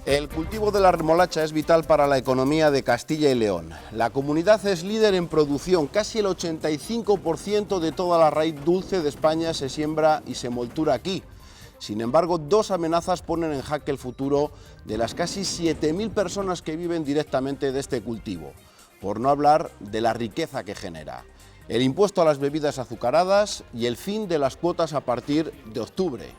El cultivo de la remolacha es vital para la economía de Castilla y León. La comunidad es líder en producción, casi el 85% de toda la raíz dulce de España se siembra y se moltura aquí. Sin embargo, dos amenazas ponen en jaque el futuro de las casi 7.000 personas que viven directamente de este cultivo, por no hablar de la riqueza que genera. El impuesto a las bebidas azucaradas y el fin de las cuotas a partir de octubre.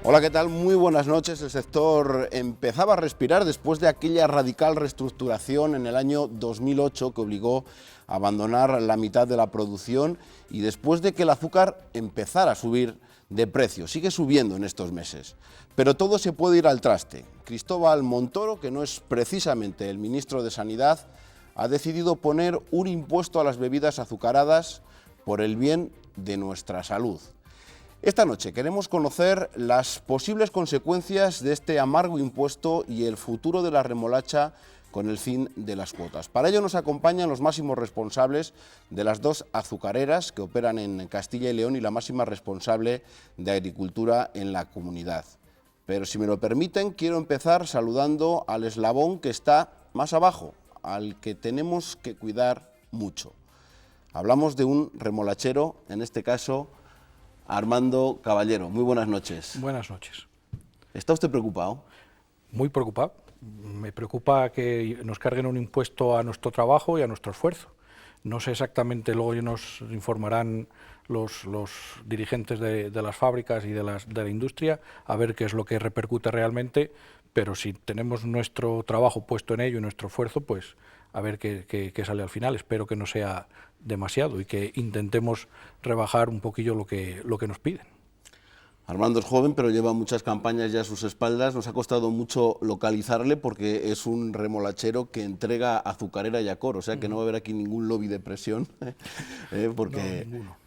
Hola, ¿qué tal? Muy buenas noches. El sector empezaba a respirar después de aquella radical reestructuración en el año 2008 que obligó a abandonar la mitad de la producción y después de que el azúcar empezara a subir de precio. Sigue subiendo en estos meses, pero todo se puede ir al traste. Cristóbal Montoro, que no es precisamente el ministro de Sanidad, ha decidido poner un impuesto a las bebidas azucaradas por el bien de nuestra salud. Esta noche queremos conocer las posibles consecuencias de este amargo impuesto y el futuro de la remolacha con el fin de las cuotas. Para ello nos acompañan los máximos responsables de las dos azucareras que operan en Castilla y León y la máxima responsable de agricultura en la comunidad. Pero si me lo permiten, quiero empezar saludando al eslabón que está más abajo, al que tenemos que cuidar mucho. Hablamos de un remolachero, en este caso Armando Caballero. Muy buenas noches. Buenas noches. ¿Está usted preocupado? Muy preocupado. Me preocupa que nos carguen un impuesto a nuestro trabajo y a nuestro esfuerzo. No sé exactamente, luego nos informarán los dirigentes de las fábricas y de la industria a ver qué es lo que repercute realmente, pero si tenemos nuestro trabajo puesto en ello y nuestro esfuerzo, pues a ver qué sale al final. Espero que no sea demasiado y que intentemos rebajar un poquillo lo que nos piden. Armando es joven, pero lleva muchas campañas ya a sus espaldas. Nos ha costado mucho localizarle porque es un remolachero que entrega azucarera y Acor, o sea que no va a haber aquí ningún lobby de presión,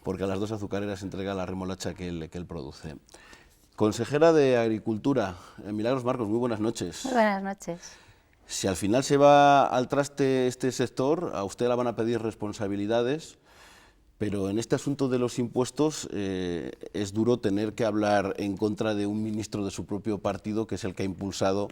porque a las dos azucareras entrega la remolacha que él produce. Consejera de Agricultura, Milagros Marcos, muy buenas noches. Muy buenas noches. Si al final se va al traste este sector, a usted le van a pedir responsabilidades, pero en este asunto de los impuestos es duro tener que hablar en contra de un ministro de su propio partido, que es el que ha impulsado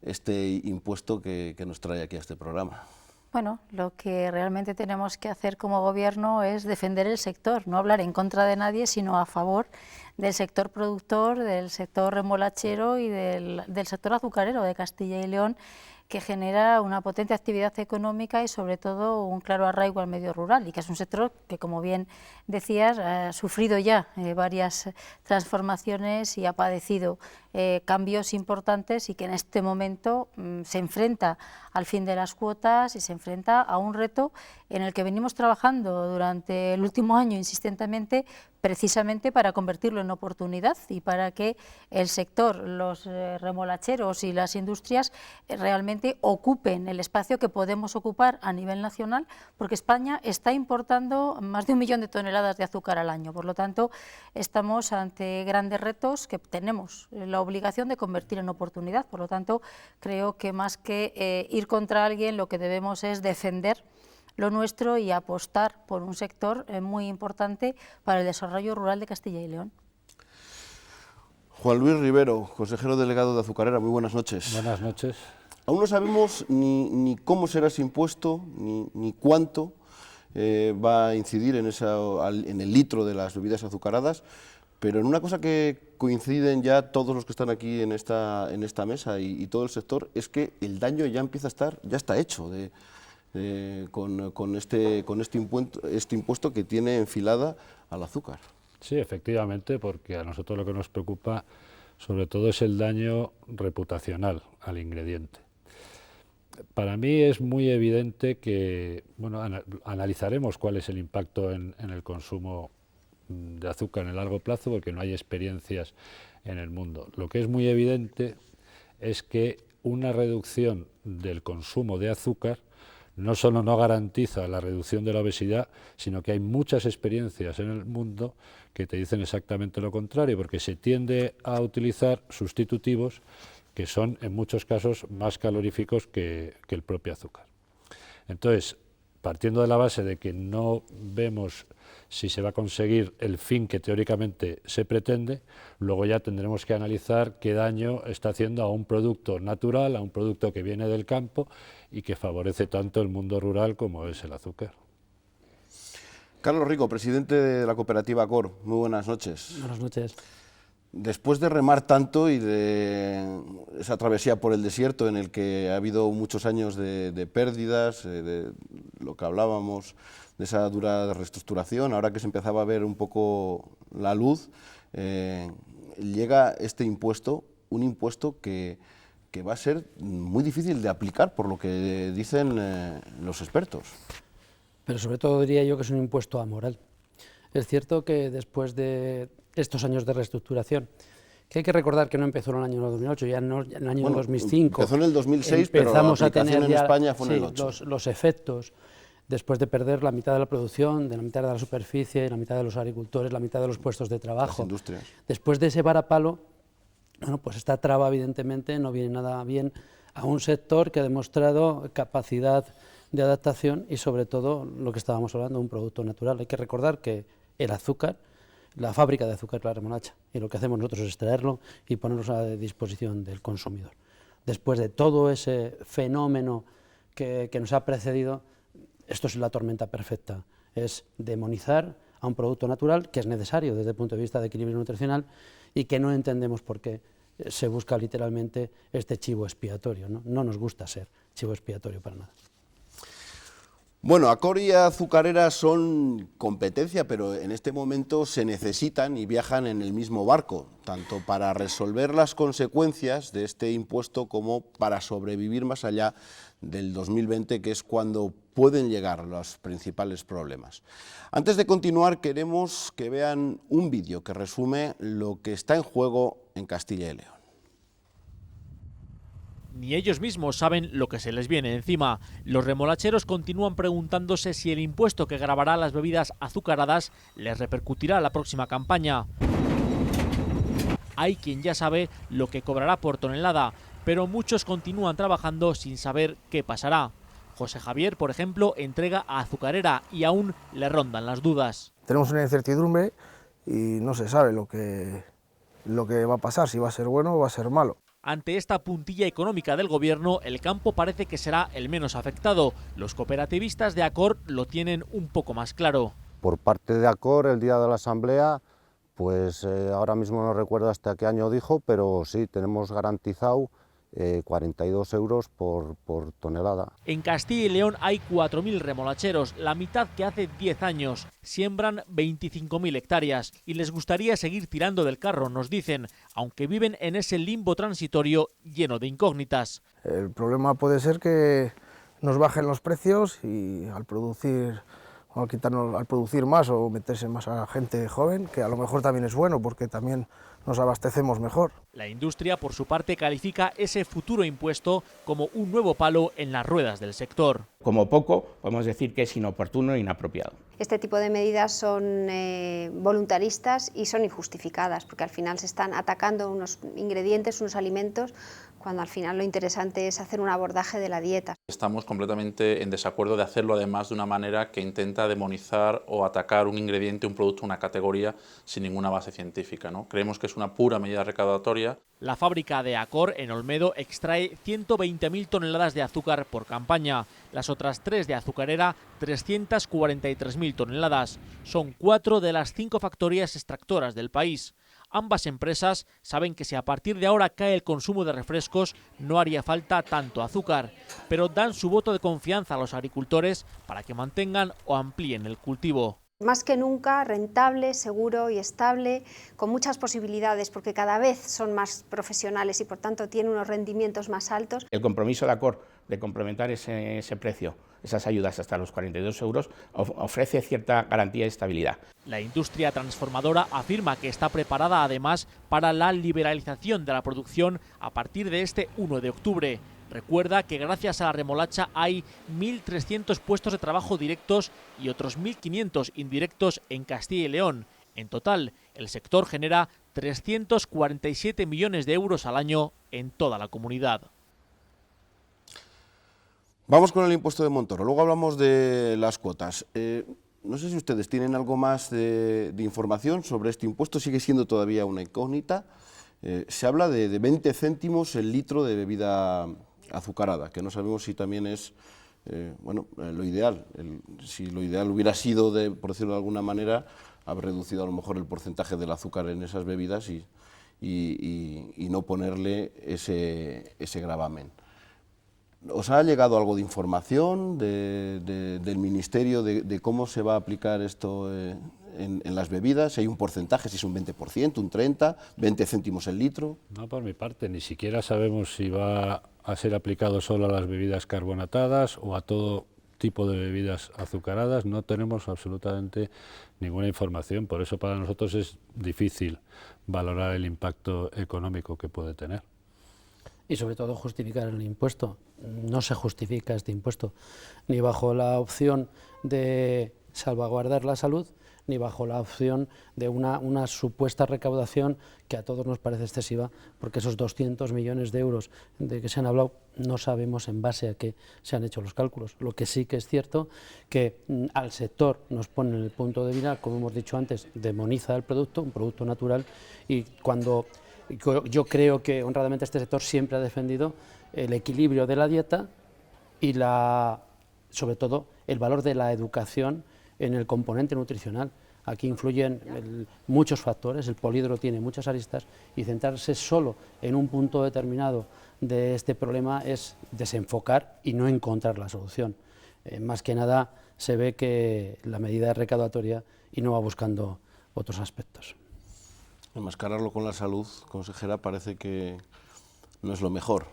este impuesto que nos trae aquí a este programa. Bueno, lo que realmente tenemos que hacer como gobierno es defender el sector, no hablar en contra de nadie, sino a favor del sector productor, del sector remolachero y del sector azucarero de Castilla y León, que genera una potente actividad económica y sobre todo un claro arraigo al medio rural, y que es un sector que, como bien decías, ha sufrido ya varias transformaciones y ha padecido cambios importantes, y que en este momento se enfrenta al fin de las cuotas y se enfrenta a un reto en el que venimos trabajando durante el último año insistentemente, precisamente para convertirlo en oportunidad y para que el sector, los remolacheros y las industrias realmente ocupen el espacio que podemos ocupar a nivel nacional, porque España está importando más de 1 millón de toneladas de azúcar al año. Por lo tanto, estamos ante grandes retos que tenemos la obligación de convertir en oportunidad. Por lo tanto, creo que más que ir contra alguien, lo que debemos es defender lo nuestro y apostar por un sector muy importante para el desarrollo rural de Castilla y León. Juan Luis Rivero, consejero delegado de Azucarera, muy buenas noches. Buenas noches. Aún no sabemos ni cómo será ese impuesto, ni cuánto va a incidir en el litro de las bebidas azucaradas, pero en una cosa que coinciden ya todos los que están aquí en esta mesa y todo el sector, es que el daño ya está hecho con este impuesto que tiene enfilada al azúcar. Sí, efectivamente, porque a nosotros lo que nos preocupa sobre todo es el daño reputacional al ingrediente. Para mí es muy evidente que, bueno, analizaremos cuál es el impacto en el consumo de azúcar en el largo plazo, porque no hay experiencias en el mundo. Lo que es muy evidente es que una reducción del consumo de azúcar no solo no garantiza la reducción de la obesidad, sino que hay muchas experiencias en el mundo que te dicen exactamente lo contrario, porque se tiende a utilizar sustitutivos que son en muchos casos más caloríficos que el propio azúcar. Entonces, partiendo de la base de que no vemos si se va a conseguir el fin que teóricamente se pretende, luego ya tendremos que analizar qué daño está haciendo a un producto natural, a un producto que viene del campo y que favorece tanto el mundo rural como es el azúcar. Carlos Rico, presidente de la cooperativa ACOR, muy buenas noches. Buenas noches. Después de remar tanto y de esa travesía por el desierto en el que ha habido muchos años de pérdidas, de lo que hablábamos, de esa dura reestructuración, ahora que se empezaba a ver un poco la luz, llega este impuesto, un impuesto que va a ser muy difícil de aplicar, por lo que dicen los expertos. Pero sobre todo diría yo que es un impuesto amoral. Es cierto que después de estos años de reestructuración, que hay que recordar que no empezó en el año 2008, ya en el año 2005. Empezó en el 2006, pero la aplicación en España fue en el 8. Los efectos, después de perder la mitad de la producción, de la mitad de la superficie, la mitad de los agricultores, la mitad de los puestos de trabajo. Las industrias. Después de ese varapalo, bueno, pues esta traba evidentemente no viene nada bien a un sector que ha demostrado capacidad de adaptación y sobre todo lo que estábamos hablando, un producto natural. Hay que recordar que el azúcar, la fábrica de azúcar es la remolacha y lo que hacemos nosotros es extraerlo y ponerlo a disposición del consumidor. Después de todo ese fenómeno que nos ha precedido, esto es la tormenta perfecta, es demonizar a un producto natural que es necesario desde el punto de vista de equilibrio nutricional y que no entendemos por qué se busca literalmente este chivo expiatorio, ¿no? No nos gusta ser chivo expiatorio para nada. Bueno, ACOR y Azucarera son competencia, pero en este momento se necesitan y viajan en el mismo barco, tanto para resolver las consecuencias de este impuesto como para sobrevivir más allá del 2020, que es cuando pueden llegar los principales problemas. Antes de continuar, queremos que vean un vídeo que resume lo que está en juego en Castilla y León. Ni ellos mismos saben lo que se les viene encima. Los remolacheros continúan preguntándose si el impuesto que gravará las bebidas azucaradas les repercutirá a la próxima campaña. Hay quien ya sabe lo que cobrará por tonelada, pero muchos continúan trabajando sin saber qué pasará. José Javier, por ejemplo, entrega a Azucarera y aún le rondan las dudas. Tenemos una incertidumbre y no se sabe lo que va a pasar, si va a ser bueno o va a ser malo. Ante esta puntilla económica del gobierno, el campo parece que será el menos afectado. Los cooperativistas de ACOR lo tienen un poco más claro. Por parte de ACOR, el día de la asamblea, pues ahora mismo no recuerdo hasta qué año dijo, pero sí, tenemos garantizado 42 euros por tonelada. En Castilla y León hay 4.000 remolacheros, la mitad que hace 10 años. Siembran 25.000 hectáreas y les gustaría seguir tirando del carro, nos dicen, aunque viven en ese limbo transitorio lleno de incógnitas. El problema puede ser que nos bajen los precios y al producir más o meterse más a gente joven, que a lo mejor también es bueno porque también nos abastecemos mejor. La industria, por su parte, califica ese futuro impuesto como un nuevo palo en las ruedas del sector. Como poco, podemos decir que es inoportuno e inapropiado. Este tipo de medidas son voluntaristas y son injustificadas, porque al final se están atacando unos ingredientes, unos alimentos, cuando al final lo interesante es hacer un abordaje de la dieta. Estamos completamente en desacuerdo de hacerlo, además, de una manera que intenta demonizar o atacar un ingrediente, un producto, una categoría sin ninguna base científica, ¿no? Creemos que es una pura medida recaudatoria. La fábrica de ACOR en Olmedo extrae 120.000 toneladas de azúcar por campaña. Las otras 3 de Azucarera, 343.000 toneladas. Son 4 de las 5 factorías extractoras del país. Ambas empresas saben que si a partir de ahora cae el consumo de refrescos no haría falta tanto azúcar, pero dan su voto de confianza a los agricultores para que mantengan o amplíen el cultivo. Más que nunca rentable, seguro y estable, con muchas posibilidades, porque cada vez son más profesionales y por tanto tienen unos rendimientos más altos. El compromiso de ACOR de complementar ese precio, esas ayudas hasta los 42 euros, ofrece cierta garantía de estabilidad. La industria transformadora afirma que está preparada además para la liberalización de la producción a partir de este 1 de octubre. Recuerda que gracias a la remolacha hay 1.300 puestos de trabajo directos y otros 1.500 indirectos en Castilla y León. En total, el sector genera 347 millones de euros al año en toda la comunidad. Vamos con el impuesto de Montoro, luego hablamos de las cuotas. No sé si ustedes tienen algo más de información sobre este impuesto, sigue siendo todavía una incógnita. Se habla de 20 céntimos el litro de bebida azucarada, que no sabemos si también es lo ideal. Si lo ideal hubiera sido, por decirlo de alguna manera, haber reducido a lo mejor el porcentaje del azúcar en esas bebidas y no ponerle ese gravamen. ¿Os ha llegado algo de información del Ministerio de cómo se va a aplicar esto en las bebidas? Si hay un porcentaje, si es un 20%, un 30%, 20 céntimos el litro. No, por mi parte, ni siquiera sabemos si va a ser aplicado solo a las bebidas carbonatadas o a todo tipo de bebidas azucaradas. No tenemos absolutamente ninguna información, por eso para nosotros es difícil valorar el impacto económico que puede tener. Y sobre todo justificar el impuesto. No se justifica este impuesto ni bajo la opción de salvaguardar la salud, ni bajo la opción de una supuesta recaudación que a todos nos parece excesiva, porque esos 200 millones de euros de que se han hablado no sabemos en base a qué se han hecho los cálculos. Lo que sí que es cierto que al sector nos pone en el punto de mira, como hemos dicho antes, demoniza el producto, un producto natural, y cuando yo creo que honradamente este sector siempre ha defendido el equilibrio de la dieta y sobre todo el valor de la educación en el componente nutricional. Aquí influyen muchos factores, el polídoro tiene muchas aristas y centrarse solo en un punto determinado de este problema es desenfocar y no encontrar la solución. Más que nada se ve que la medida es recaudatoria y no va buscando otros aspectos. Enmascararlo con la salud, consejera, parece que no es lo mejor.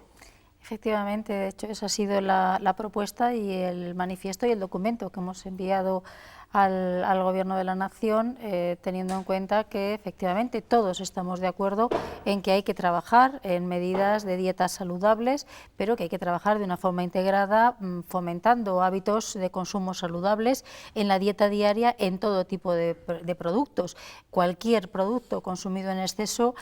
Efectivamente, de hecho esa ha sido la propuesta y el manifiesto y el documento que hemos enviado al Gobierno de la Nación, teniendo en cuenta que efectivamente todos estamos de acuerdo en que hay que trabajar en medidas de dietas saludables, pero que hay que trabajar de una forma integrada, fomentando hábitos de consumo saludables en la dieta diaria en todo tipo de productos. Cualquier producto consumido en exceso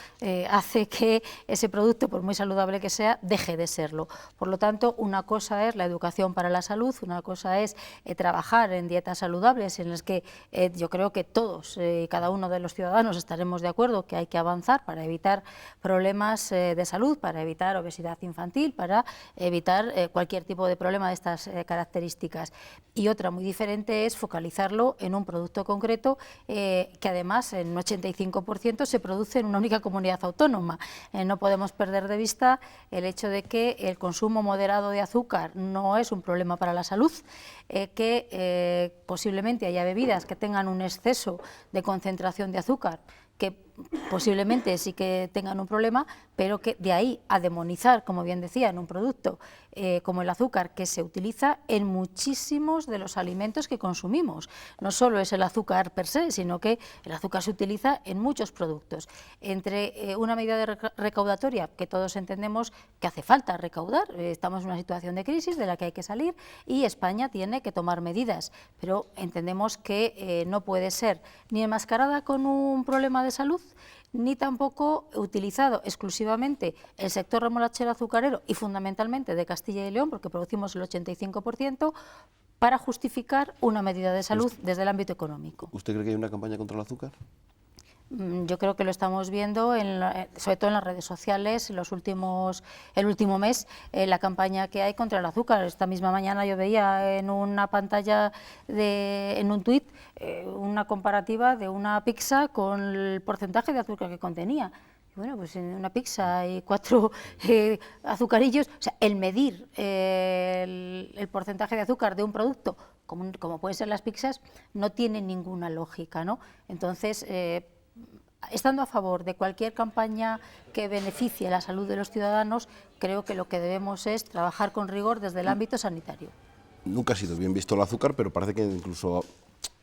hace que ese producto, por muy saludable que sea, deje de serlo. Por lo tanto, una cosa es la educación para la salud, una cosa es trabajar en dietas saludables, en las que yo creo que todos y cada uno de los ciudadanos estaremos de acuerdo que hay que avanzar para evitar problemas de salud, para evitar obesidad infantil, para evitar cualquier tipo de problema de estas características. Y otra muy diferente es focalizarlo en un producto concreto que además en un 85% se produce en una única comunidad autónoma. No podemos perder de vista el hecho de que el consumo moderado de azúcar no es un problema para la salud, que posiblemente haya bebidas que tengan un exceso de concentración de azúcar, que posiblemente sí que tengan un problema, pero que de ahí a demonizar, como bien decía, en un producto como el azúcar, que se utiliza en muchísimos de los alimentos que consumimos. No solo es el azúcar per se, sino que el azúcar se utiliza en muchos productos. Entre una medida recaudatoria, que todos entendemos que hace falta recaudar, estamos en una situación de crisis de la que hay que salir y España tiene que tomar medidas, pero entendemos que no puede ser ni enmascarada con un problema de salud, ni tampoco utilizado exclusivamente el sector remolachero azucarero y fundamentalmente de Castilla y León, porque producimos el 85%, para justificar una medida de salud desde el ámbito económico. ¿Usted cree que hay una campaña contra el azúcar? Yo creo que lo estamos viendo, sobre todo en las redes sociales, el último mes, la campaña que hay contra el azúcar. Esta misma mañana yo veía en una pantalla, en un tuit, una comparativa de una pizza con el porcentaje de azúcar que contenía. Bueno, pues en una pizza hay 4 azucarillos. O sea, el medir el porcentaje de azúcar de un producto, como pueden ser las pizzas, no tiene ninguna lógica, ¿no? Entonces, estando a favor de cualquier campaña que beneficie la salud de los ciudadanos, creo que lo que debemos es trabajar con rigor desde el ámbito sanitario. Nunca ha sido bien visto el azúcar, pero parece que incluso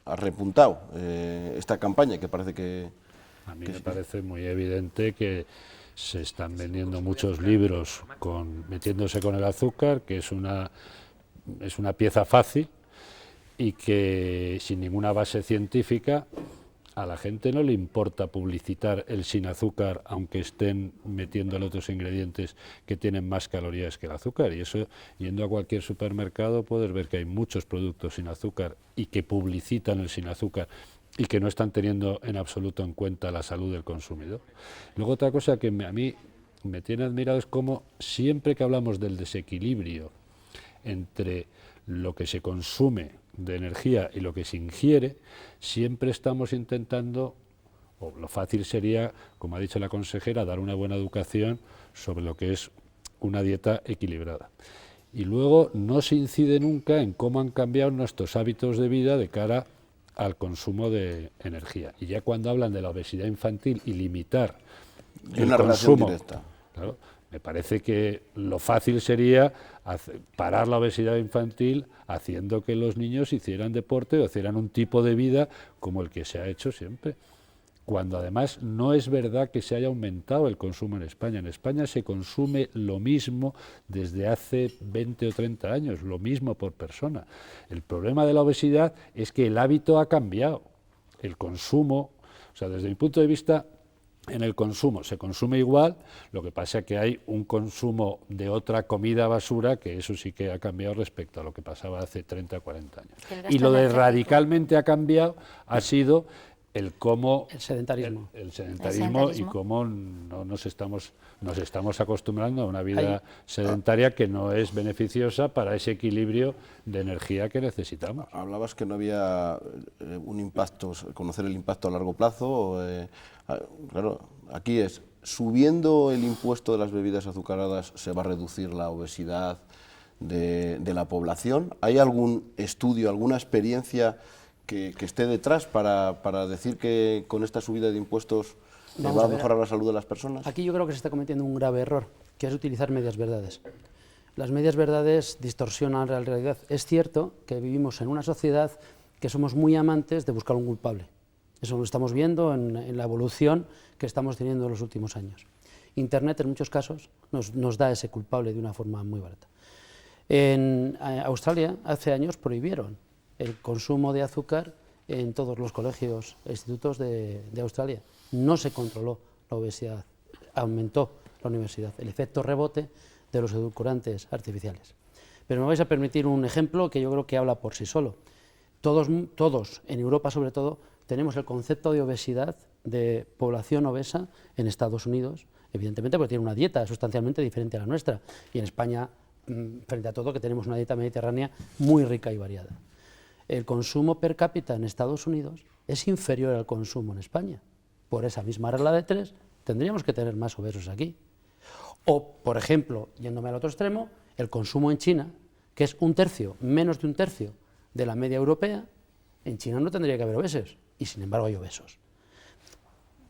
ha repuntado esta campaña, que parece que... A mí me parece muy evidente que se están vendiendo muchos libros metiéndose con el azúcar, que es una pieza fácil y que sin ninguna base científica a la gente no le importa publicitar el sin azúcar, aunque estén metiéndole otros ingredientes que tienen más calorías que el azúcar. Y eso, yendo a cualquier supermercado, puedes ver que hay muchos productos sin azúcar y que publicitan el sin azúcar y que no están teniendo en absoluto en cuenta la salud del consumidor. Luego, otra cosa que a mí me tiene admirado es cómo siempre que hablamos del desequilibrio entre lo que se consume de energía y lo que se ingiere, siempre estamos intentando, o lo fácil sería, como ha dicho la consejera, dar una buena educación sobre lo que es una dieta equilibrada. Y luego no se incide nunca en cómo han cambiado nuestros hábitos de vida de cara al consumo de energía. Y ya cuando hablan de la obesidad infantil y limitar el consumo, claro, me parece que lo fácil sería parar la obesidad infantil haciendo que los niños hicieran deporte o hicieran un tipo de vida como el que se ha hecho siempre. Cuando además no es verdad que se haya aumentado el consumo en España. En España se consume lo mismo desde hace 20 o 30 años, lo mismo por persona. El problema de la obesidad es que el hábito ha cambiado. El consumo, o sea, desde mi punto de vista, en el consumo se consume igual, lo que pasa es que hay un consumo de otra comida basura que eso sí que ha cambiado respecto a lo que pasaba hace 30 o 40 años. Y lo de radicalmente ha cambiado ha sido el cómo el sedentarismo, el sedentarismo y cómo no nos estamos acostumbrando a una vida sedentaria que no es beneficiosa para ese equilibrio de energía que necesitamos. Hablabas que no había un impacto, conocer el impacto a largo plazo. Claro, aquí es, subiendo el impuesto de las bebidas azucaradas se va a reducir la obesidad de la población. ¿Hay algún estudio, alguna experiencia que esté detrás para decir que con esta subida de impuestos va a mejorar la salud de las personas? Aquí yo creo que se está cometiendo un grave error, que es utilizar medias verdades. Las medias verdades distorsionan la realidad. Es cierto que vivimos en una sociedad que somos muy amantes de buscar un culpable. Eso lo estamos viendo en la evolución que estamos teniendo en los últimos años. Internet, en muchos casos, nos da ese culpable de una forma muy barata. En Australia, hace años, prohibieron el consumo de azúcar en todos los colegios e institutos de Australia. No se controló la obesidad, aumentó la obesidad, el efecto rebote de los edulcorantes artificiales. Pero me vais a permitir un ejemplo que yo creo que habla por sí solo. Todos, en Europa sobre todo, tenemos el concepto de obesidad, de población obesa en Estados Unidos, evidentemente porque tiene una dieta sustancialmente diferente a la nuestra, y en España, frente a todo, que tenemos una dieta mediterránea muy rica y variada. El consumo per cápita en Estados Unidos es inferior al consumo en España. Por esa misma regla de 3, tendríamos que tener más obesos aquí. O, por ejemplo, yéndome al otro extremo, el consumo en China, que es un tercio, menos de un tercio de la media europea, en China no tendría que haber obesos, y sin embargo hay obesos.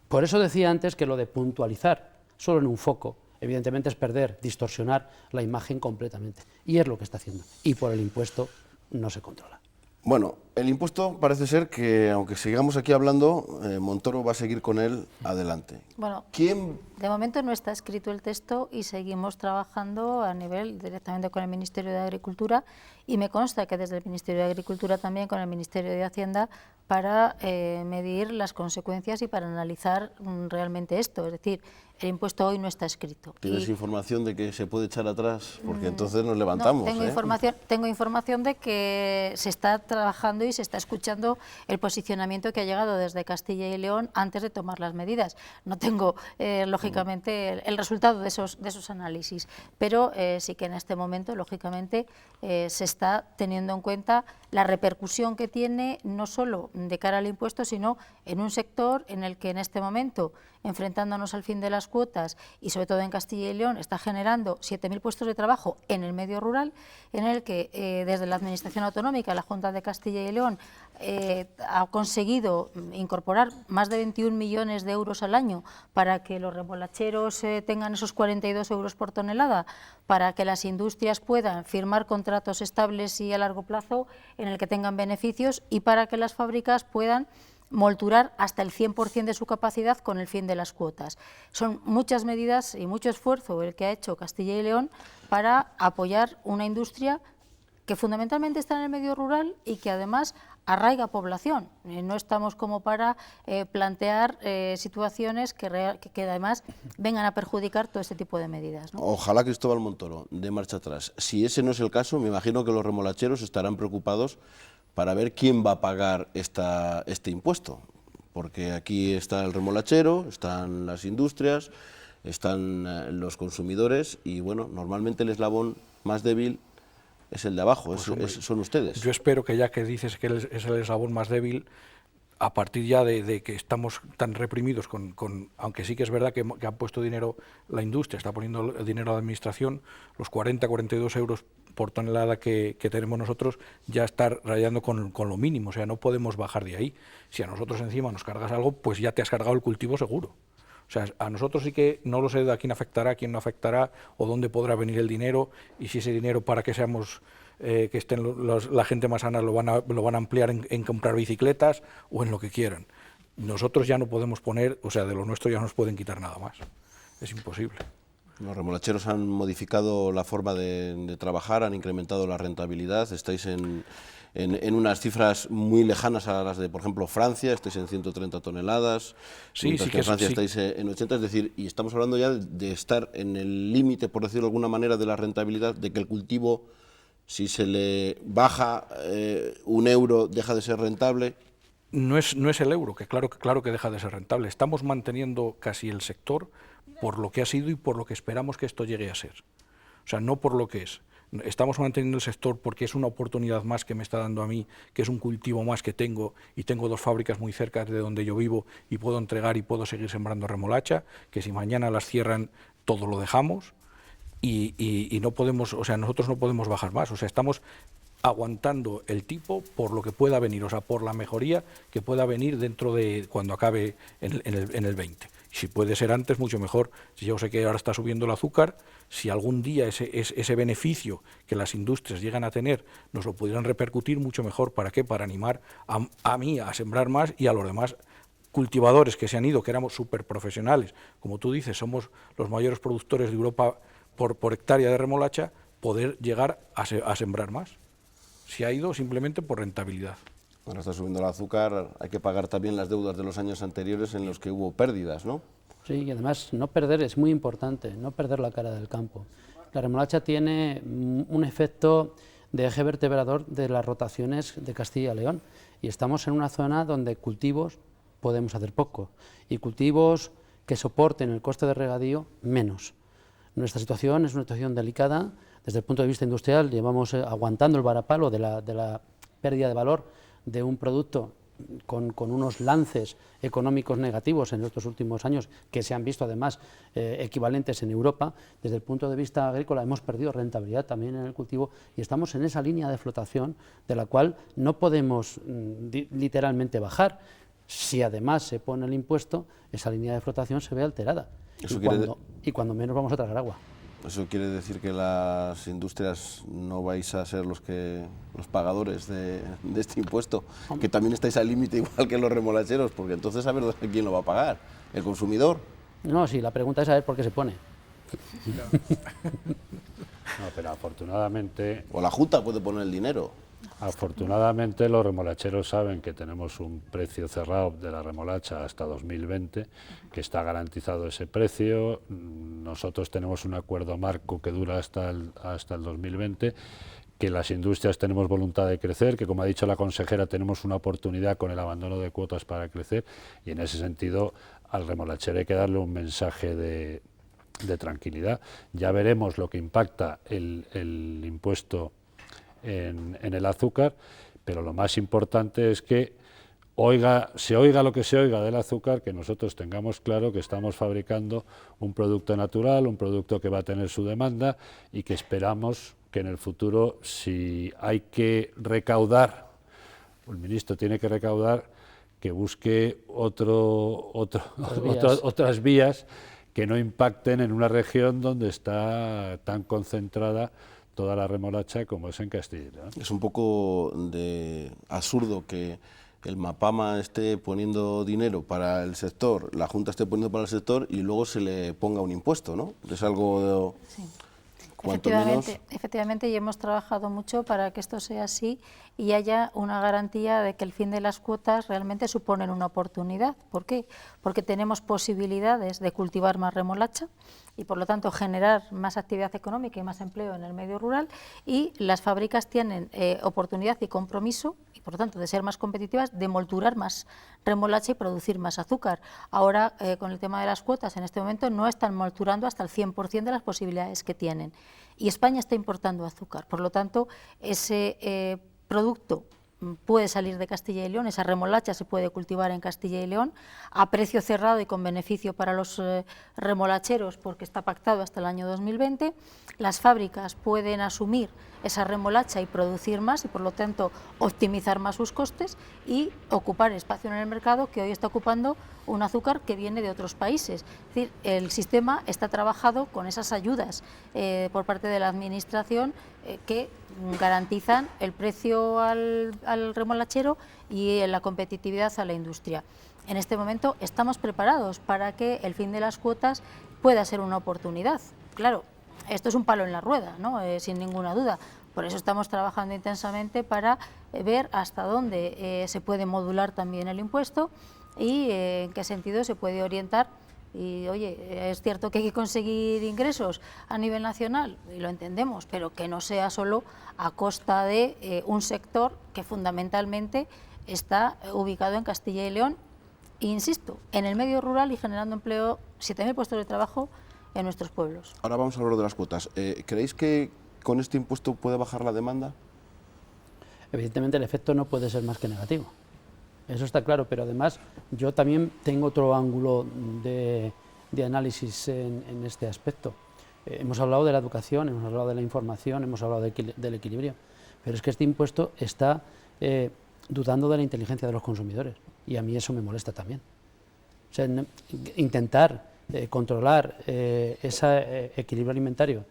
Por eso decía antes que lo de puntualizar solo en un foco, evidentemente es perder, distorsionar la imagen completamente. Y es lo que está haciendo. Y por el impuesto no se controla. Bueno, el impuesto parece ser que, aunque sigamos aquí hablando, Montoro va a seguir con él adelante. Bueno, ¿Quién? De momento no está escrito el texto y seguimos trabajando a nivel directamente con el Ministerio de Agricultura, y me consta que desde el Ministerio de Agricultura también con el Ministerio de Hacienda para medir las consecuencias y para analizar realmente esto. Es decir, el impuesto hoy no está escrito. ¿Tienes información de que se puede echar atrás? Porque entonces nos levantamos. No, tengo información de que se está trabajando y se está escuchando el posicionamiento que ha llegado desde Castilla y León antes de tomar las medidas. No tengo, lógicamente, el resultado de esos análisis, pero sí que en este momento, lógicamente, se está teniendo en cuenta la repercusión que tiene no solo de cara al impuesto, sino en un sector en el que en este momento, enfrentándonos al fin de las cuotas y sobre todo en Castilla y León, está generando 7.000 puestos de trabajo en el medio rural, en el que desde la Administración Autonómica, la Junta de Castilla y León, ha conseguido incorporar más de 21 millones de euros al año para que los remolacheros tengan esos 42 euros por tonelada, para que las industrias puedan firmar contratos estables y a largo plazo en el que tengan beneficios, y para que las fábricas puedan molturar hasta el 100% de su capacidad con el fin de las cuotas. Son muchas medidas y mucho esfuerzo el que ha hecho Castilla y León para apoyar una industria que fundamentalmente está en el medio rural y que además arraiga población. No estamos como para plantear situaciones que además vengan a perjudicar todo este tipo de medidas, ¿no? Ojalá, Cristóbal Montoro, de marcha atrás. Si ese no es el caso, me imagino que los remolacheros estarán preocupados para ver quién va a pagar este impuesto, porque aquí está el remolachero, están las industrias, están los consumidores y, bueno, normalmente el eslabón más débil es el de abajo, son ustedes. Yo espero que, ya que dices que es el eslabón más débil, a partir ya de que estamos tan reprimidos, aunque sí que es verdad que han puesto dinero la industria, está poniendo dinero la administración, los 42 euros por tonelada que tenemos nosotros ya está rayando con lo mínimo, o sea, no podemos bajar de ahí. Si a nosotros encima nos cargas algo, pues ya te has cargado el cultivo seguro. O sea, a nosotros sí que no lo sé a quién afectará, quién no afectará, o dónde podrá venir el dinero, y si ese dinero para que seamos, que estén la gente más sana lo van a ampliar en comprar bicicletas o en lo que quieran. Nosotros ya no podemos poner, o sea, de lo nuestro ya no nos pueden quitar nada más. Es imposible. Los remolacheros han modificado la forma de trabajar, han incrementado la rentabilidad, estáis en unas cifras muy lejanas a las de, por ejemplo, Francia, estáis en 130 toneladas, sí que en Francia estáis en 80, es decir, y estamos hablando ya de estar en el límite, por decirlo de alguna manera, de la rentabilidad, de que el cultivo, si se le baja un euro, deja de ser rentable. No es el euro, que claro que deja de ser rentable. Estamos manteniendo casi el sector por lo que ha sido y por lo que esperamos que esto llegue a ser. O sea, no por lo que es. Estamos manteniendo el sector porque es una oportunidad más que me está dando a mí, que es un cultivo más que tengo, y tengo 2 fábricas muy cerca de donde yo vivo y puedo entregar y puedo seguir sembrando remolacha, que si mañana las cierran todo lo dejamos y no podemos, o sea, nosotros no podemos bajar más, o sea, estamos aguantando el tipo por lo que pueda venir, o sea, por la mejoría que pueda venir dentro de cuando acabe en el 20. Si puede ser antes, mucho mejor. Si yo sé que ahora está subiendo el azúcar, si algún día ese beneficio que las industrias llegan a tener nos lo pudieran repercutir, mucho mejor. ¿Para qué? Para animar a mí a sembrar más y a los demás cultivadores que se han ido, que éramos súper profesionales. Como tú dices, somos los mayores productores de Europa por hectárea de remolacha, poder llegar a sembrar más. Se ha ido simplemente por rentabilidad. Ahora está subiendo el azúcar, hay que pagar también las deudas de los años anteriores en los que hubo pérdidas, ¿no? Sí, y además no perder es muy importante, no perder la cara del campo. La remolacha tiene un efecto de eje vertebrador de las rotaciones de Castilla y León, y estamos en una zona donde cultivos podemos hacer poco, y cultivos que soporten el coste de regadío menos. Nuestra situación es una situación delicada. Desde el punto de vista industrial llevamos aguantando el varapalo de la pérdida de valor de un producto con unos lances económicos negativos en estos últimos años, que se han visto además equivalentes en Europa. Desde el punto de vista agrícola hemos perdido rentabilidad también en el cultivo y estamos en esa línea de flotación de la cual no podemos literalmente bajar. Si además se pone el impuesto, esa línea de flotación se ve alterada y cuando menos vamos a tragar agua. ¿Eso quiere decir que las industrias no vais a ser los pagadores de este impuesto? Que también estáis al límite igual que los remolacheros, porque entonces a ver quién lo va a pagar, ¿el consumidor? No, sí, la pregunta es a ver por qué se pone. No, pero afortunadamente... O la Junta puede poner el dinero. Afortunadamente los remolacheros saben que tenemos un precio cerrado de la remolacha hasta 2020, que está garantizado ese precio. Nosotros tenemos un acuerdo marco que dura hasta el 2020, que las industrias tenemos voluntad de crecer, que como ha dicho la consejera tenemos una oportunidad con el abandono de cuotas para crecer, y en ese sentido al remolachero hay que darle un mensaje de tranquilidad. Ya veremos lo que impacta el impuesto en el azúcar, pero lo más importante es que se oiga lo que se oiga del azúcar, que nosotros tengamos claro que estamos fabricando un producto natural, un producto que va a tener su demanda y que esperamos que en el futuro, si hay que recaudar, el ministro tiene que recaudar, que busque otras vías que no impacten en una región donde está tan concentrada toda la remolacha como es en Castilla y León. Es un poco absurdo que el Mapama esté poniendo dinero para el sector, la Junta esté poniendo para el sector y luego se le ponga un impuesto, ¿no? Es algo... Sí. cuanto menos. Efectivamente, y hemos trabajado mucho para que esto sea así y haya una garantía de que el fin de las cuotas realmente suponen una oportunidad. ¿Por qué? Porque tenemos posibilidades de cultivar más remolacha y, por lo tanto, generar más actividad económica y más empleo en el medio rural, y las fábricas tienen oportunidad y compromiso, y por lo tanto de ser más competitivas, de molturar más remolacha y producir más azúcar. Ahora, con el tema de las cuotas, en este momento no están molturando hasta el 100% de las posibilidades que tienen. Y España está importando azúcar, por lo tanto, ese producto puede salir de Castilla y León, esa remolacha se puede cultivar en Castilla y León a precio cerrado y con beneficio para los remolacheros, porque está pactado hasta el año 2020. Las fábricas pueden asumir esa remolacha y producir más y, por lo tanto, optimizar más sus costes y ocupar espacio en el mercado que hoy está ocupando un azúcar que viene de otros países. Es decir, el sistema está trabajado con esas ayudas por parte de la Administración que garantizan el precio al remolachero y la competitividad a la industria. En este momento estamos preparados para que el fin de las cuotas pueda ser una oportunidad. Claro, esto es un palo en la rueda, ¿no? Sin ninguna duda. Por eso estamos trabajando intensamente para ver hasta dónde se puede modular también el impuesto y en qué sentido se puede orientar. Y oye, es cierto que hay que conseguir ingresos a nivel nacional, y lo entendemos, pero que no sea solo a costa de un sector que fundamentalmente está ubicado en Castilla y León, e insisto, en el medio rural y generando empleo, 7.000 puestos de trabajo en nuestros pueblos. Ahora vamos a hablar de las cuotas. ¿Creéis que con este impuesto puede bajar la demanda? Evidentemente el efecto no puede ser más que negativo. Eso está claro, pero además yo también tengo otro ángulo de análisis en este aspecto. Hemos hablado de la educación, hemos hablado de la información, hemos hablado del equilibrio, pero es que este impuesto está dudando de la inteligencia de los consumidores, y a mí eso me molesta también. O sea, intentar controlar ese equilibrio alimentario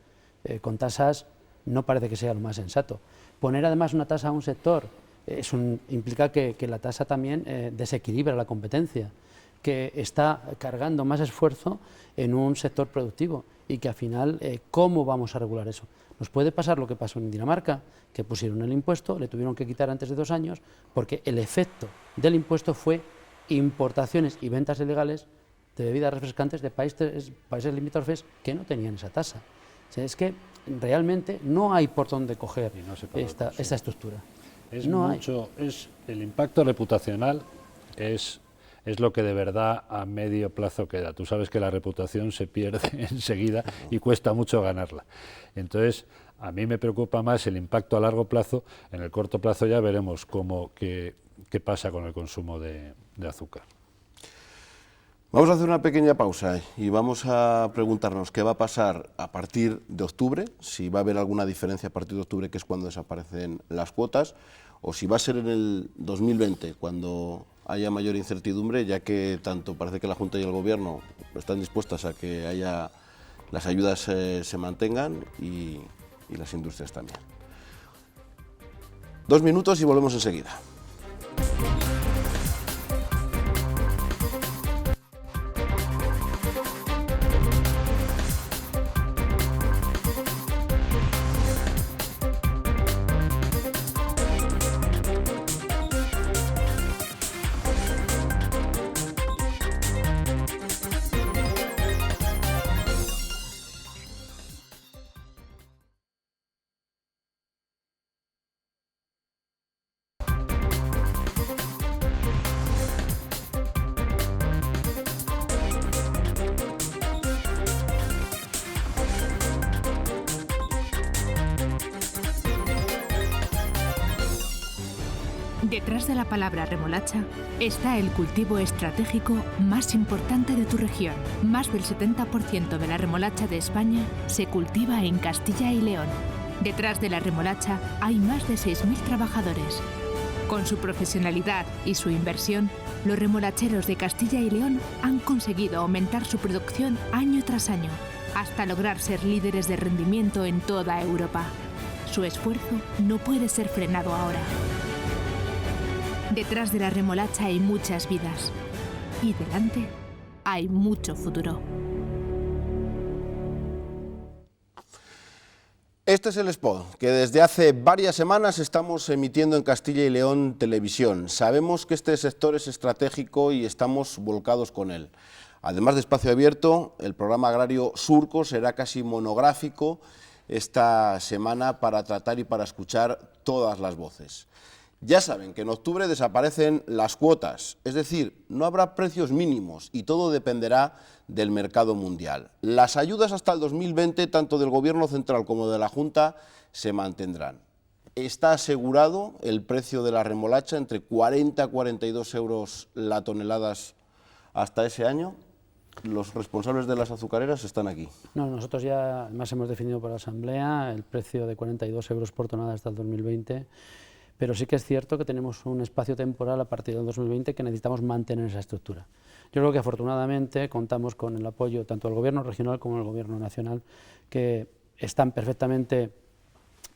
con tasas no parece que sea lo más sensato. Poner además una tasa a un sector implica que la tasa también desequilibra la competencia, que está cargando más esfuerzo en un sector productivo y que al final, ¿cómo vamos a regular eso? Nos puede pasar lo que pasó en Dinamarca, que pusieron el impuesto, le tuvieron que quitar antes de 2 años, porque el efecto del impuesto fue importaciones y ventas ilegales de bebidas refrescantes de países limítrofes que no tenían esa tasa. O sea, es que realmente no hay por dónde coger esta estructura. El impacto reputacional es lo que de verdad a medio plazo queda. Tú sabes que la reputación se pierde enseguida y cuesta mucho ganarla. Entonces, a mí me preocupa más el impacto a largo plazo. En el corto plazo ya veremos qué pasa con el consumo de azúcar. Vamos a hacer una pequeña pausa y vamos a preguntarnos qué va a pasar a partir de octubre, si va a haber alguna diferencia a partir de octubre, que es cuando desaparecen las cuotas, o si va a ser en el 2020, cuando haya mayor incertidumbre, ya que tanto parece que la Junta y el Gobierno están dispuestas a que las ayudas se mantengan y las industrias también. 2 minutos y volvemos enseguida. Detrás de la palabra remolacha está el cultivo estratégico más importante de tu región. Más del 70% de la remolacha de España se cultiva en Castilla y León. Detrás de la remolacha hay más de 6.000 trabajadores. Con su profesionalidad y su inversión, los remolacheros de Castilla y León han conseguido aumentar su producción año tras año, hasta lograr ser líderes de rendimiento en toda Europa. Su esfuerzo no puede ser frenado ahora. Detrás de la remolacha hay muchas vidas y delante hay mucho futuro. Este es el spot que desde hace varias semanas estamos emitiendo en Castilla y León Televisión. Sabemos que este sector es estratégico y estamos volcados con él. Además de Espacio Abierto, el programa agrario Surco será casi monográfico esta semana para tratar y para escuchar todas las voces. Ya saben que en octubre desaparecen las cuotas, es decir, no habrá precios mínimos y todo dependerá del mercado mundial. Las ayudas hasta el 2020, tanto del Gobierno central como de la Junta, se mantendrán. Está asegurado el precio de la remolacha entre 40 a 42 euros la tonelada hasta ese año. Los responsables de las azucareras están aquí. No, nosotros ya además hemos definido por la Asamblea el precio de 42 euros por tonelada hasta el 2020, pero sí que es cierto que tenemos un espacio temporal a partir del 2020 que necesitamos mantener esa estructura. Yo creo que afortunadamente contamos con el apoyo tanto del Gobierno regional como del Gobierno nacional, que están perfectamente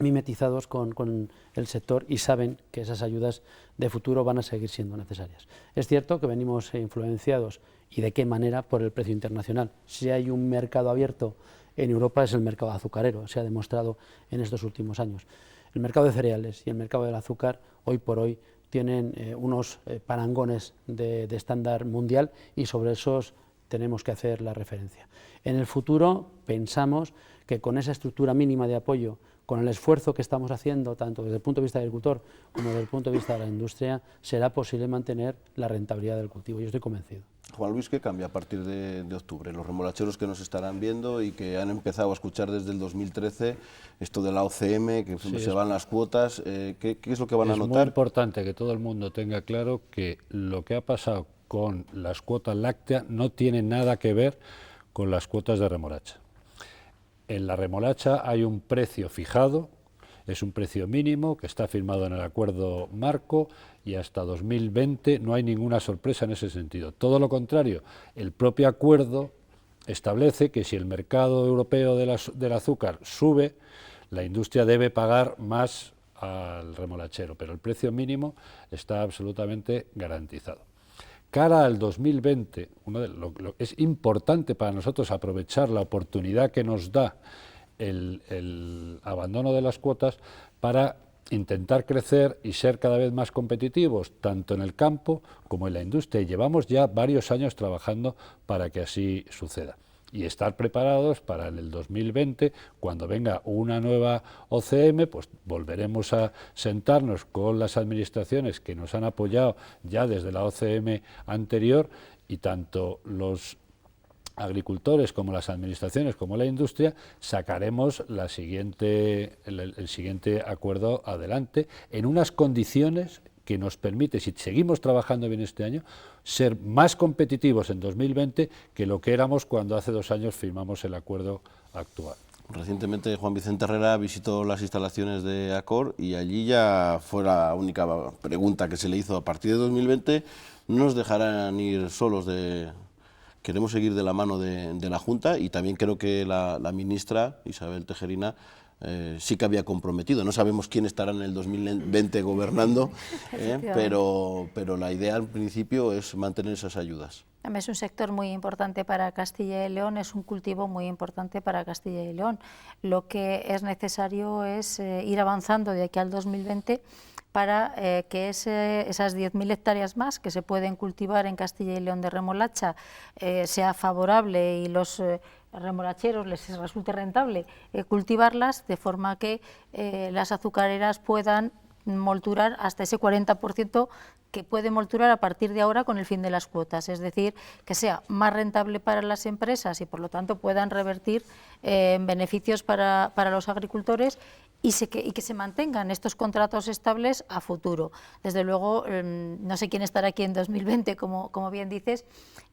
mimetizados con el sector y saben que esas ayudas de futuro van a seguir siendo necesarias. Es cierto que venimos influenciados, y de qué manera, por el precio internacional. Si hay un mercado abierto en Europa es el mercado azucarero, se ha demostrado en estos últimos años. El mercado de cereales y el mercado del azúcar hoy por hoy tienen unos parangones de estándar mundial y sobre esos tenemos que hacer la referencia. En el futuro pensamos que con esa estructura mínima de apoyo, con el esfuerzo que estamos haciendo, tanto desde el punto de vista del agricultor como desde el punto de vista de la industria, será posible mantener la rentabilidad del cultivo. Yo estoy convencido. Juan Luis, ¿qué cambia a partir de octubre? Los remolacheros que nos estarán viendo y que han empezado a escuchar desde el 2013 esto de la OCM, que sí, se van las cuotas, ¿qué es lo que van a notar? Es muy importante que todo el mundo tenga claro que lo que ha pasado con las cuotas lácteas no tiene nada que ver con las cuotas de remolacha. En la remolacha hay un precio fijado, es un precio mínimo que está firmado en el acuerdo marco y hasta 2020 no hay ninguna sorpresa en ese sentido. Todo lo contrario, el propio acuerdo establece que si el mercado europeo del azúcar sube, la industria debe pagar más al remolachero, pero el precio mínimo está absolutamente garantizado. Cara al 2020, es importante para nosotros aprovechar la oportunidad que nos da el abandono de las cuotas para intentar crecer y ser cada vez más competitivos, tanto en el campo como en la industria. Y llevamos ya varios años trabajando para que así suceda. Y estar preparados para en el 2020, cuando venga una nueva OCM, pues volveremos a sentarnos con las administraciones que nos han apoyado ya desde la OCM anterior, y tanto los agricultores como las administraciones como la industria sacaremos el siguiente acuerdo adelante en unas condiciones que nos permite, si seguimos trabajando bien este año, ser más competitivos en 2020 que lo que éramos cuando hace 2 años firmamos el acuerdo actual. Recientemente Juan Vicente Herrera visitó las instalaciones de Acor y allí ya fue la única pregunta que se le hizo: a partir de 2020 no nos dejarán ir solos, queremos seguir de la mano de la Junta, y también creo que la ministra Isabel Tejerina sí que había comprometido. No sabemos quién estará en el 2020 gobernando, pero la idea al principio es mantener esas ayudas. Es un sector muy importante para Castilla y León, es un cultivo muy importante para Castilla y León. Lo que es necesario es ir avanzando de aquí al 2020 para que esas 10.000 hectáreas más que se pueden cultivar en Castilla y León de remolacha sea favorable y los remolacheros les resulte rentable cultivarlas, de forma que las azucareras puedan molturar hasta ese 40% que puede molturar a partir de ahora con el fin de las cuotas, es decir, que sea más rentable para las empresas y por lo tanto puedan revertir en beneficios para los agricultores y que se mantengan estos contratos estables a futuro. Desde luego, no sé quién estará aquí en 2020, como bien dices,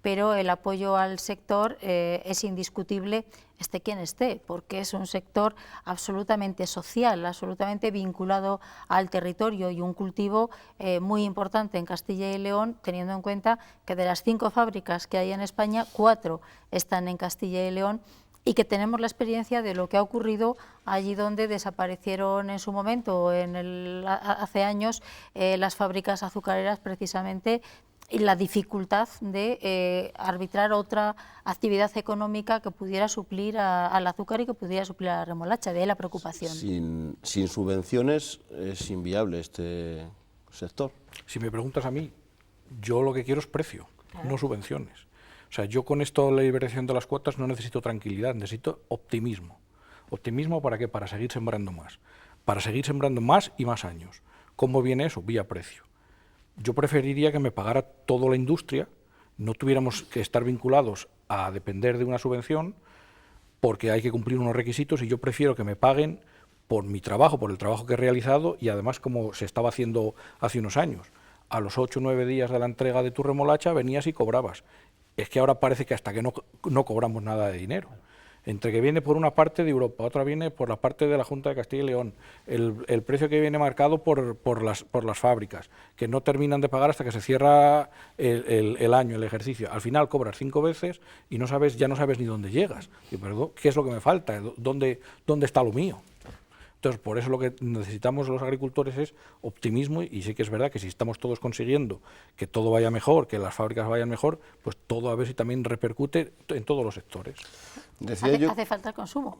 pero el apoyo al sector es indiscutible, esté quien esté, porque es un sector absolutamente social, absolutamente vinculado al territorio y un cultivo muy importante en Castilla y León, teniendo en cuenta que de las 5 fábricas que hay en España, 4 están en Castilla y León, y que tenemos la experiencia de lo que ha ocurrido allí donde desaparecieron en su momento, hace años, las fábricas azucareras precisamente y la dificultad de arbitrar otra actividad económica que pudiera suplir al azúcar y que pudiera suplir a la remolacha, de ahí la preocupación. Sin subvenciones es inviable este sector. Si me preguntas a mí, yo lo que quiero es precio, no subvenciones. O sea, yo con esto de la liberación de las cuotas no necesito tranquilidad, necesito optimismo. ¿Optimismo para qué? Para seguir sembrando más. Para seguir sembrando más y más años. ¿Cómo viene eso? Vía precio. Yo preferiría que me pagara toda la industria, no tuviéramos que estar vinculados a depender de una subvención, porque hay que cumplir unos requisitos, y yo prefiero que me paguen por mi trabajo, por el trabajo que he realizado, y además como se estaba haciendo hace unos años. A los 8 o 9 días de la entrega de tu remolacha venías y cobrabas. Es que ahora parece que hasta que no cobramos nada de dinero. Entre que viene por una parte de Europa, otra viene por la parte de la Junta de Castilla y León, el precio que viene marcado por las fábricas, que no terminan de pagar hasta que se cierra el año, el ejercicio. Al final cobras 5 veces y ya no sabes ni dónde llegas. Y, perdón, ¿qué es lo que me falta? ¿Dónde está lo mío? Entonces, por eso lo que necesitamos los agricultores es optimismo, y sí que es verdad que si estamos todos consiguiendo que todo vaya mejor, que las fábricas vayan mejor, pues todo a ver si también repercute en todos los sectores. Hace falta el consumo.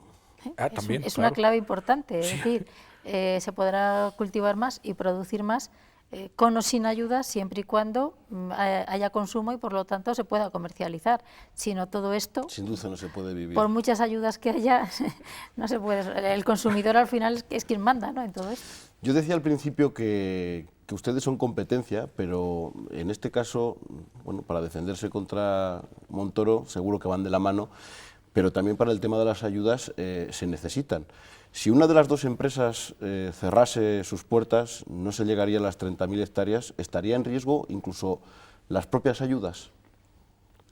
También, es claro. una clave importante, es decir, se podrá cultivar más y producir más con o sin ayuda, siempre y cuando haya consumo y por lo tanto se pueda comercializar. Si no, todo esto, sin dulce no se puede vivir. Por muchas ayudas que haya, no se puede. El consumidor al final es quien manda, ¿no?, en todo esto. Yo decía al principio que ustedes son competencia, pero en este caso, bueno, para defenderse contra Montoro seguro que van de la mano, pero también para el tema de las ayudas se necesitan. Si una de las dos empresas cerrase sus puertas, no se llegaría a las 30.000 hectáreas, ¿estaría en riesgo incluso las propias ayudas?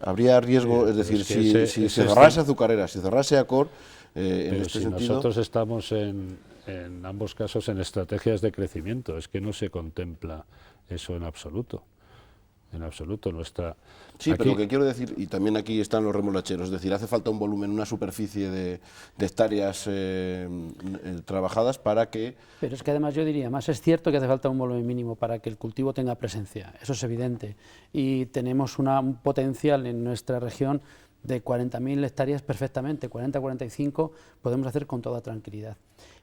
¿Habría riesgo? Es decir, si se cerrase Azucarera, si cerrase Acor, en este sentido... Nosotros estamos en ambos casos en estrategias de crecimiento, es que no se contempla eso en absoluto. En absoluto no está. Sí, aquí, pero lo que quiero decir, y también aquí están los remolacheros, es decir, hace falta un volumen, una superficie de hectáreas trabajadas para que... Pero es que además yo diría, más es cierto que hace falta un volumen mínimo para que el cultivo tenga presencia, eso es evidente, y tenemos un potencial en nuestra región de 40.000 hectáreas perfectamente, 40-45 podemos hacer con toda tranquilidad.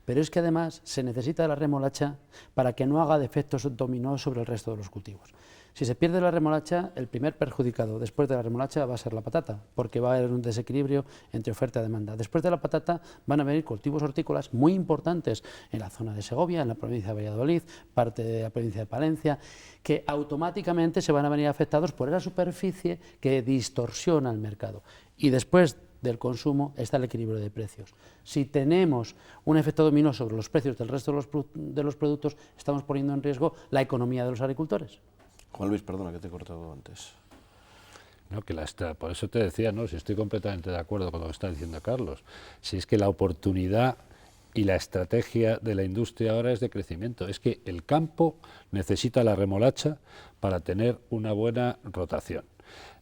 Pero es que además se necesita la remolacha para que no haga efectos dominó sobre el resto de los cultivos. Si se pierde la remolacha, el primer perjudicado después de la remolacha va a ser la patata, porque va a haber un desequilibrio entre oferta y demanda. Después de la patata van a venir cultivos hortícolas muy importantes en la zona de Segovia, en la provincia de Valladolid, parte de la provincia de Palencia, que automáticamente se van a venir afectados por esa superficie que distorsiona el mercado. Y después del consumo está el equilibrio de precios. Si tenemos un efecto dominó sobre los precios del resto de los productos, estamos poniendo en riesgo la economía de los agricultores. Juan Luis, perdona que te he cortado antes. No, por eso te decía, ¿no? Si estoy completamente de acuerdo con lo que está diciendo Carlos, si es que la oportunidad y la estrategia de la industria ahora es de crecimiento, es que el campo necesita la remolacha para tener una buena rotación.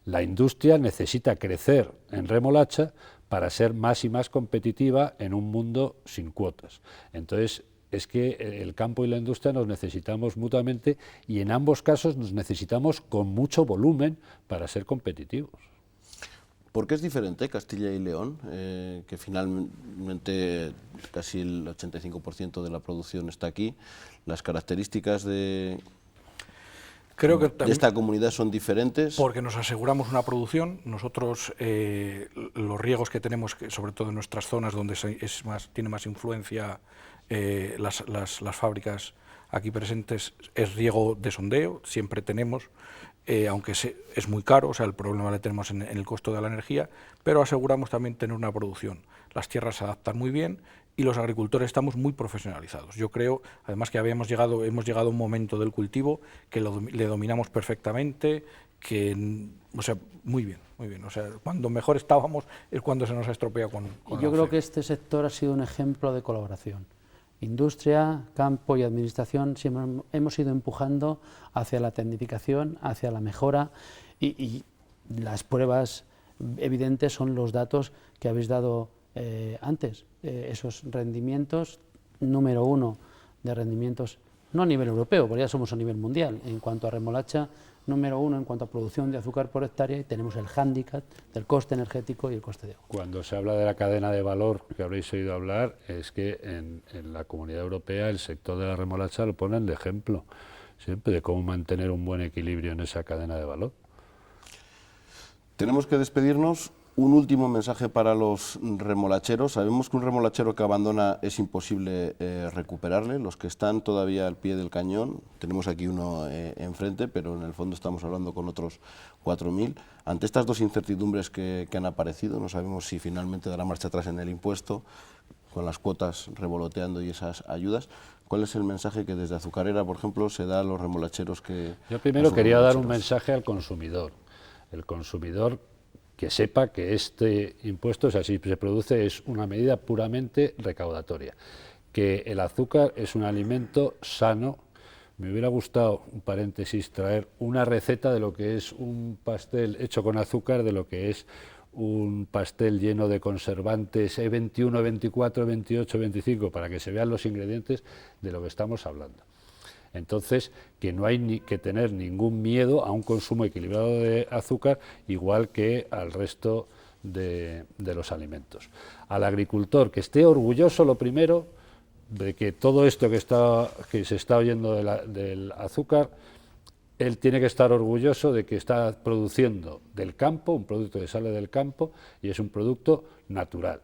La industria necesita crecer en remolacha para ser más y más competitiva en un mundo sin cuotas. Entonces, es que el campo y la industria nos necesitamos mutuamente y en ambos casos nos necesitamos con mucho volumen para ser competitivos. ¿Por qué es diferente Castilla y León, que finalmente casi el 85% de la producción está aquí? ¿Las características de esta comunidad son diferentes? Porque nos aseguramos una producción. Nosotros los riegos que tenemos, sobre todo en nuestras zonas donde tiene más influencia las fábricas aquí presentes, es riego de sondeo, siempre tenemos, aunque es muy caro, o sea, el problema lo tenemos en el costo de la energía, pero aseguramos también tener una producción. Las tierras se adaptan muy bien y los agricultores estamos muy profesionalizados. Yo creo, además, que hemos llegado a un momento del cultivo que le dominamos perfectamente, o sea, muy bien. O sea, cuando mejor estábamos es cuando se nos estropea con Yo creo que este sector ha sido un ejemplo de colaboración. Industria, campo y administración siempre hemos ido empujando hacia la tecnificación, hacia la mejora y las pruebas evidentes son los datos que habéis dado antes. Esos rendimientos, número 1 de rendimientos no a nivel europeo, porque ya somos a nivel mundial. En cuanto a remolacha, número 1 en cuanto a producción de azúcar por hectárea, y tenemos el hándicap del coste energético y el coste de agua. Cuando se habla de la cadena de valor, que habréis oído hablar, es que en la Comunidad Europea el sector de la remolacha lo ponen de ejemplo, siempre de cómo mantener un buen equilibrio en esa cadena de valor. Tenemos que despedirnos. Un último mensaje para los remolacheros. Sabemos que un remolachero que abandona es imposible recuperarle. Los que están todavía al pie del cañón, tenemos aquí uno enfrente, pero en el fondo estamos hablando con otros 4.000. Ante estas dos incertidumbres que han aparecido, no sabemos si finalmente dará marcha atrás en el impuesto, con las cuotas revoloteando y esas ayudas. ¿Cuál es el mensaje que desde Azucarera, por ejemplo, se da a los remolacheros que... Yo primero quería dar un mensaje al consumidor. El consumidor que sepa que este impuesto, o sea, si se produce, es una medida puramente recaudatoria, que el azúcar es un alimento sano. Me hubiera gustado, un paréntesis, traer una receta de lo que es un pastel hecho con azúcar, de lo que es un pastel lleno de conservantes E21, 24, 28, 25, para que se vean los ingredientes de lo que estamos hablando. Entonces, que no hay que tener ningún miedo a un consumo equilibrado de azúcar, igual que al resto de los alimentos. Al agricultor, que esté orgulloso, lo primero, de que todo esto que se está oyendo del azúcar, él tiene que estar orgulloso de que está produciendo del campo, un producto que sale del campo, y es un producto natural.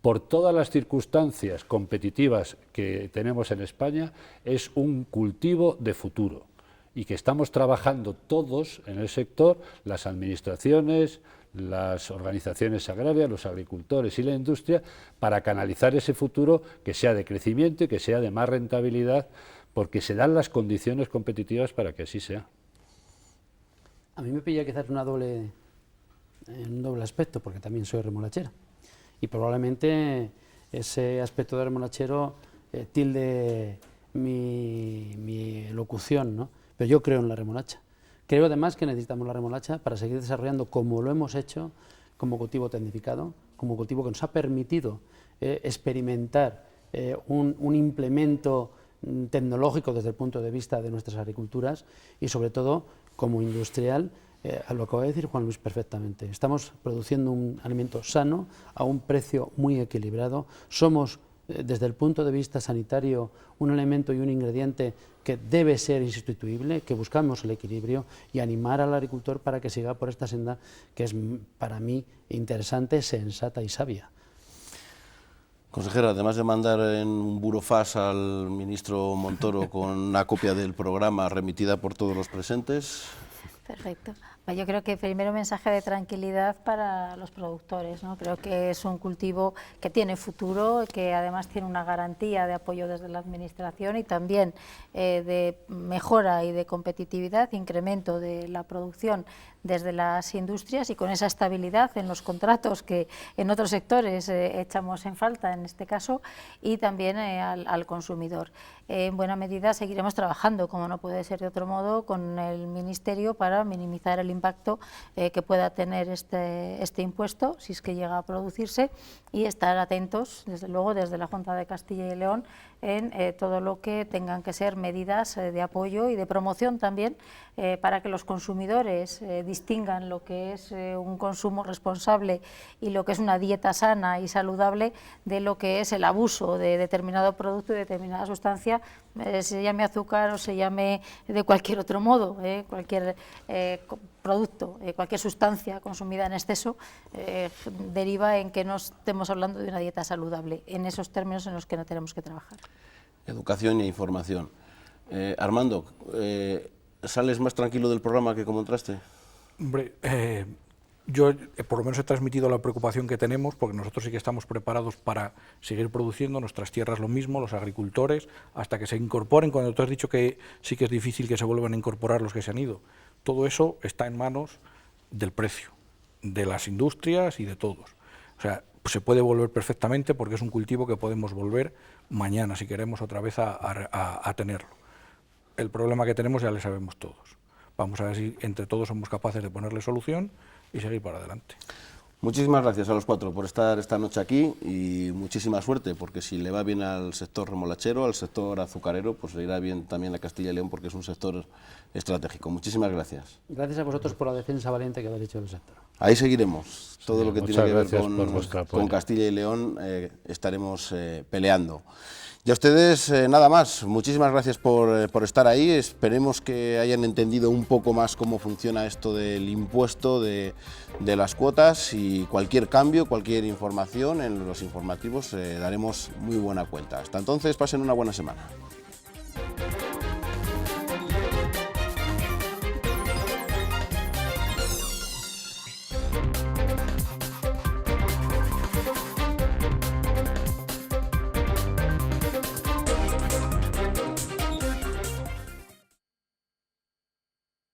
Por todas las circunstancias competitivas que tenemos en España, es un cultivo de futuro y que estamos trabajando todos en el sector, las administraciones, las organizaciones agrarias, los agricultores y la industria, para canalizar ese futuro que sea de crecimiento y que sea de más rentabilidad, porque se dan las condiciones competitivas para que así sea. A mí me pilla quizás un doble aspecto, porque también soy remolachera. Y probablemente ese aspecto de remolachero tilde mi locución, ¿no? Pero yo creo en la remolacha. Creo además que necesitamos la remolacha para seguir desarrollando, como lo hemos hecho, como cultivo tecnificado, como cultivo que nos ha permitido experimentar un implemento tecnológico desde el punto de vista de nuestras agriculturas y sobre todo como industrial. Lo acaba de decir Juan Luis perfectamente. Estamos produciendo un alimento sano a un precio muy equilibrado. Somos, desde el punto de vista sanitario, un elemento y un ingrediente que debe ser insustituible, que buscamos el equilibrio y animar al agricultor para que siga por esta senda que es para mí interesante, sensata y sabia. Consejera, además de mandar en un burofax al ministro Montoro con una copia del programa remitida por todos los presentes... Perfecto. Yo creo que primero mensaje de tranquilidad para los productores, ¿no? Creo que es un cultivo que tiene futuro, que además tiene una garantía de apoyo desde la Administración y también de mejora y de competitividad, incremento de la producción desde las industrias y con esa estabilidad en los contratos que en otros sectores echamos en falta en este caso, y también al consumidor. En buena medida seguiremos trabajando, como no puede ser de otro modo, con el Ministerio para minimizar el impacto que pueda tener este impuesto, si es que llega a producirse, y estar atentos, desde luego, desde la Junta de Castilla y León, en todo lo que tengan que ser medidas de apoyo y de promoción también, para que los consumidores distingan lo que es un consumo responsable y lo que es una dieta sana y saludable de lo que es el abuso de determinado producto y determinada sustancia, se llame azúcar o se llame de cualquier otro modo, cualquier producto, cualquier sustancia consumida en exceso deriva en que no estemos hablando de una dieta saludable, en esos términos en los que no tenemos que trabajar. Educación e información. Armando, ¿sales más tranquilo del programa que como entraste? Hombre, yo por lo menos he transmitido la preocupación que tenemos, porque nosotros sí que estamos preparados para seguir produciendo, nuestras tierras lo mismo, los agricultores, hasta que se incorporen. Cuando tú has dicho que sí que es difícil que se vuelvan a incorporar los que se han ido, todo eso está en manos del precio, de las industrias y de todos. O sea, se puede volver perfectamente porque es un cultivo que podemos volver mañana, si queremos, otra vez a tenerlo. El problema que tenemos ya le sabemos todos. Vamos a ver si entre todos somos capaces de ponerle solución y seguir para adelante. Muchísimas gracias a los cuatro por estar esta noche aquí y muchísima suerte, porque si le va bien al sector remolachero, al sector azucarero, pues le irá bien también a Castilla y León, porque es un sector estratégico. Muchísimas gracias. Gracias a vosotros por la defensa valiente que habéis hecho del sector. Ahí seguiremos. Todo lo que tiene que ver con Castilla y León estaremos peleando. Y a ustedes nada más, muchísimas gracias por estar ahí, esperemos que hayan entendido un poco más cómo funciona esto del impuesto de las cuotas, y cualquier cambio, cualquier información en los informativos daremos muy buena cuenta. Hasta entonces, pasen una buena semana.